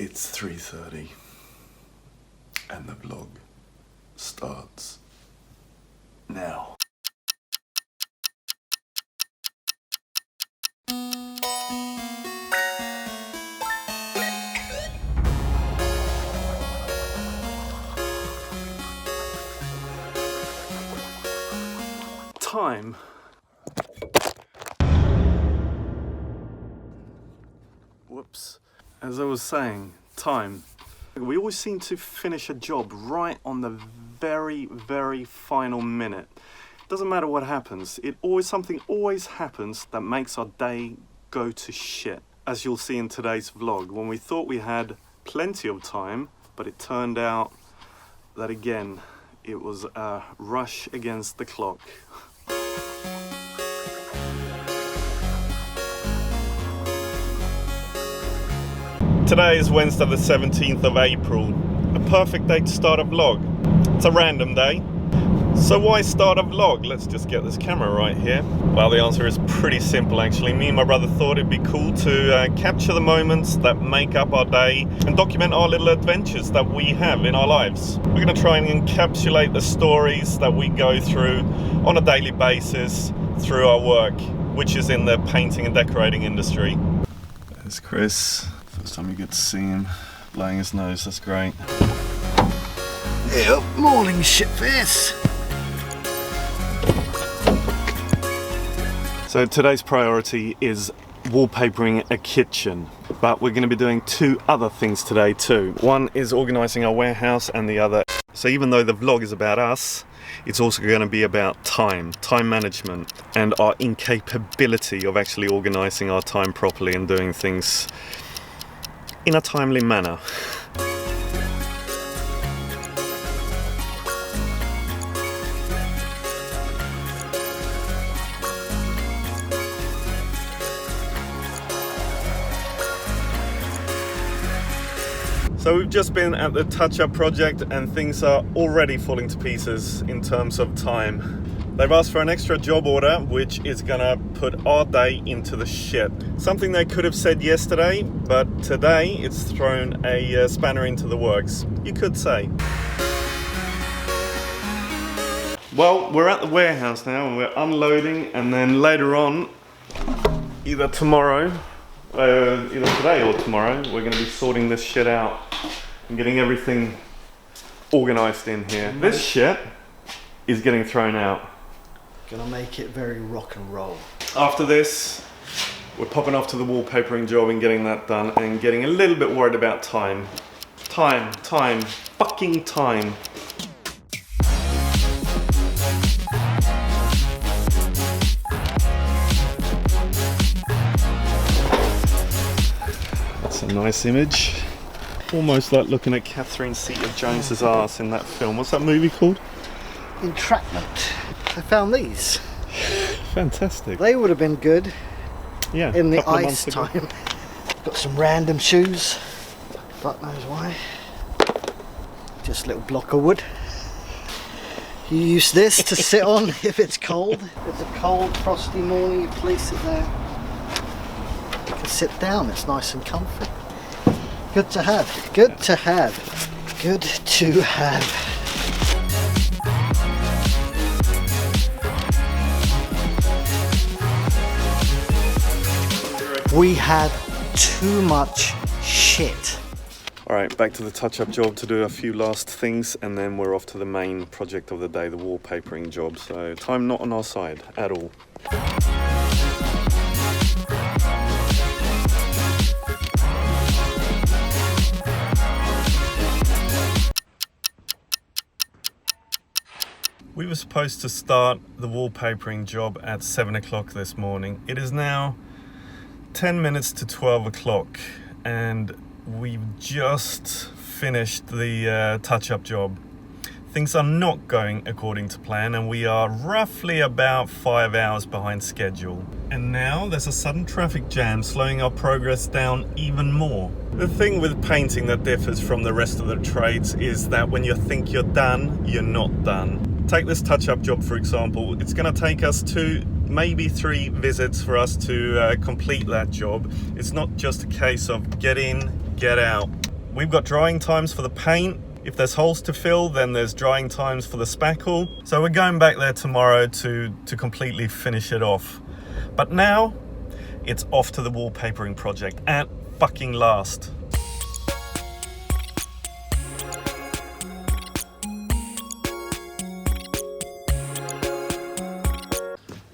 It's 3:30 and the vlog starts now. Time. Whoops. As I was saying, time. We always seem to finish a job right on the very final minute. Doesn't matter what happens, something always happens that makes our day go to shit. As you'll see in today's vlog, when we thought we had plenty of time, but it turned out that again, it was a rush against the clock. Today is Wednesday the 17th of April, a perfect day to start a vlog. It's a random day. So why start a vlog? Let's just get this camera right here. Well, the answer is pretty simple actually. Me and my brother thought it'd be cool to capture the moments that make up our day and document our little adventures that we have in our lives. We're going to try and encapsulate the stories that we go through on a daily basis through our work, which is in the painting and decorating industry. There's Chris. First time you get to see him blowing his nose, that's great. Yep, morning shitface. So today's priority is wallpapering a kitchen, but we're going to be doing two other things today too. One is organising our warehouse and the other. So even though the vlog is about us, it's also going to be about time management and our incapability of actually organising our time properly and doing things in a timely manner. So we've just been at the touch-up project and things are already falling to pieces in terms of time. They've asked for an extra job order, which is gonna put our day into the shit. Something they could have said yesterday, but today it's thrown a spanner into the works, you could say. Well, we're at the warehouse now and we're unloading, and then later on, either today or tomorrow, we're gonna be sorting this shit out and getting everything organized in here. This shit is getting thrown out. Gonna make it very rock and roll. After this, we're popping off to the wallpapering job and getting that done and getting a little bit worried about time. Fucking time. That's a nice image. Almost like looking at Catherine Zeta-Jones's ass in that film. What's that movie called? Entrapment. I found these. Fantastic. They would have been good in the ice ago. time. Got some random shoes. Fuck knows why. Just a little block of wood. You use this to sit on if it's cold. If it's a cold, frosty morning, you place it there. You can sit down, it's nice and comfy. Good to have. Good to have. Good to have. We had too much shit. Alright, back to the touch-up job to do a few last things, and then we're off to the main project of the day, the wallpapering job. So time not on our side at all. We were supposed to start the wallpapering job at 7 o'clock this morning. It is now 10 minutes to 12 o'clock and we've just finished the touch-up job. Things are not going according to plan and we are roughly about 5 hours behind schedule. And now there's a sudden traffic jam slowing our progress down even more. The thing with painting that differs from the rest of the trades is that when you think you're done, you're not done. Take this touch-up job for example. It's going to take us 2, maybe 3 visits for us to complete that job. It's not just a case of get in, get out. We've got drying times for the paint. If there's holes to fill, then there's drying times for the spackle. So we're going back there tomorrow to completely finish it off. But now, it's off to the wallpapering project at fucking last.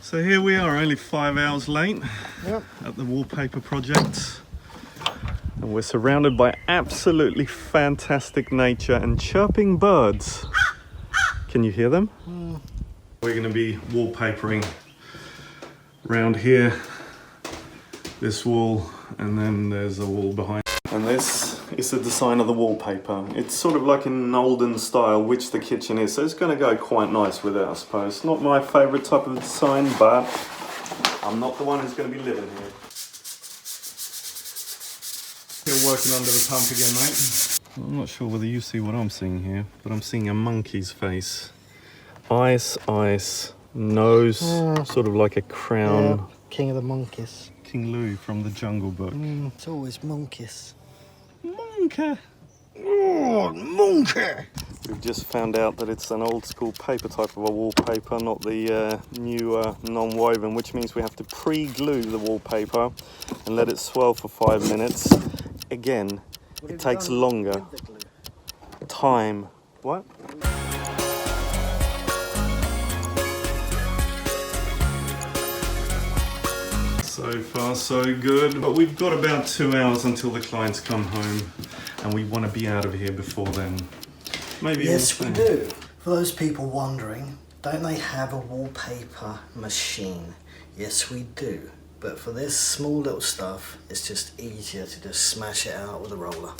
So here we are, only 5 hours late at the wallpaper project. And we're surrounded by absolutely fantastic nature and chirping birds. Can you hear them? We're going to be wallpapering around here, this wall, and then there's a wall behind. And this is the design of the wallpaper. It's sort of like in an olden style, which the kitchen is, so it's going to go quite nice with it, I suppose. Not my favourite type of design, but I'm not the one who's going to be living here. Still working under the pump again, mate. I'm not sure whether you see what I'm seeing here, but I'm seeing a monkey's face. Eyes, nose, sort of like a crown. Yeah, King of the Monkeys. King Louis from the Jungle Book. It's always monkeys. Monkey! Oh, monkey! We've just found out that it's an old school paper type of a wallpaper, not the new non-woven, which means we have to pre-glue the wallpaper and let it swell for 5 minutes. Again, it takes longer. Time. What? So far so good, but we've got about 2 hours until the clients come home and we want to be out of here before then. Maybe. Yes, we do. For those people wondering, don't they have a wallpaper machine? Yes, we do. But for this small little stuff, it's just easier to just smash it out with a roller.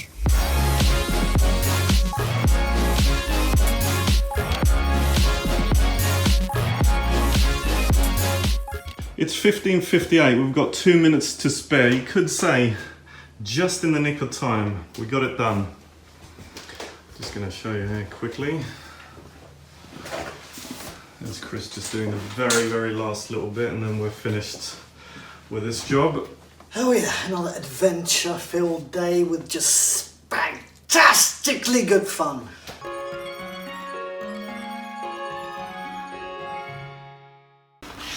It's 15:58, we've got 2 minutes to spare. You could say, just in the nick of time, we got it done. Just gonna show you here quickly. There's Chris just doing the very, very last little bit and then we're finished with this job. Oh yeah, another adventure-filled day with just fantastically good fun.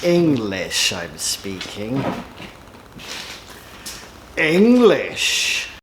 English, I'm speaking. English.